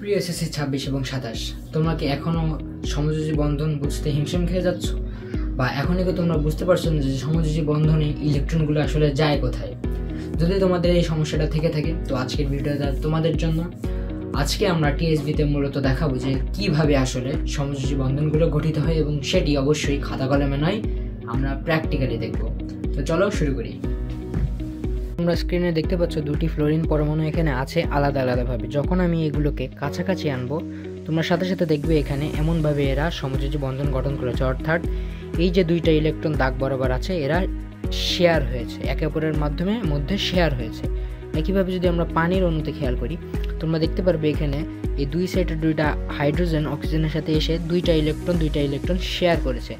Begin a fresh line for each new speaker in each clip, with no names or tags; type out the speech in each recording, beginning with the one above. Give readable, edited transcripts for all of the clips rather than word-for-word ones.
প্রিয় এসএসসি 26 এবং 27, তোমরা কি এখনও সমযোজী বন্ধন বুঝতে হিমশিম খেয়ে যাচ্ছ, বা এখনই কি তোমরা বুঝতে পারছো না যে সমযোজী বন্ধনে ইলেকট্রনগুলো আসলে যায় কোথায়? যদি তোমাদের এই সমস্যাটা থেকে থাকে তো আজকের ভিডিওটা তোমাদের জন্য। আজকে আমরা টিএসবিতে মূলত দেখাবো যে কিভাবে আসলে সমযোজী বন্ধনগুলো গঠিত হয়, এবং সেটি অবশ্যই খাতা কলমে নয়, আমরা প্র্যাকটিক্যালি দেখব। তো চলো শুরু করি। তোমরা স্ক্রিনে দেখতে পাচ্ছ দুটি ফ্লোরিন পরমাণু এখানে আছে আলাদা আলাদাভাবে। যখন আমি এগুলোকে কাছাকাছি আনবো তোমরা সাথে সাথে দেখবে এখানে এমনভাবে এরা সমযোজী বন্ধন গঠন করেছে, অর্থাৎ এই যে দুইটা ইলেকট্রন দাগ বরাবর আছে এরা শেয়ার হয়েছে, একে অপরের মধ্যে শেয়ার হয়েছে। একইভাবে যদি আমরা পানির অণুতে খেয়াল করি তোমরা দেখতে পারবে এখানে এই দুই সাইডের দুইটা হাইড্রোজেন অক্সিজেনের সাথে এসে দুইটা ইলেকট্রন শেয়ার করেছে।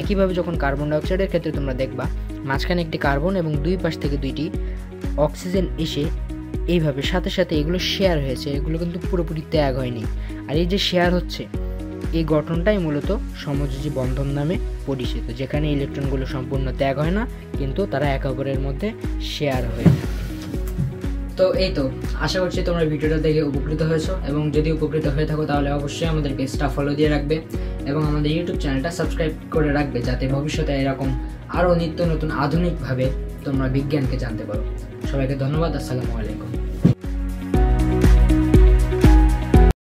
একইভাবে যখন কার্বন ডাইঅক্সাইডের ক্ষেত্রে তোমরা দেখবা মাঝখানে একটি কার্বন এবং দুই পাশ থেকে দুইটি অক্সিজেন এসে এইভাবে সাথে সাথে এগুলো শেয়ার হয়েছে, এগুলো কিন্তু পুরোপুরি ত্যাগ হয়নি। আর এই যে শেয়ার হচ্ছে এই গঠনটাই মূলত সমযোজী বন্ধন নামে পরিচিত, যেখানে ইলেকট্রনগুলো সম্পূর্ণ ত্যাগ হয় না কিন্তু তারা একে অপরের মধ্যে শেয়ার হয়ে যায়। তো এই তো, আশা করছি তোমরা ভিডিওটা দেখে উপকৃত হয়েছো, এবং যদি উপকৃত হয়ে থাকো তাহলে অবশ্যই আমাদের পেজটা ফলো দিয়ে রাখবে এবং আমাদের ইউটিউব চ্যানেলটা সাবস্ক্রাইব করে রাখবে, যাতে ভবিষ্যতে এরকম আরও নিত্য নতুন আধুনিকভাবে তোমরা বিজ্ঞানকে জানতে পারো। সবাইকে ধন্যবাদ। আসসালামু আলাইকুম।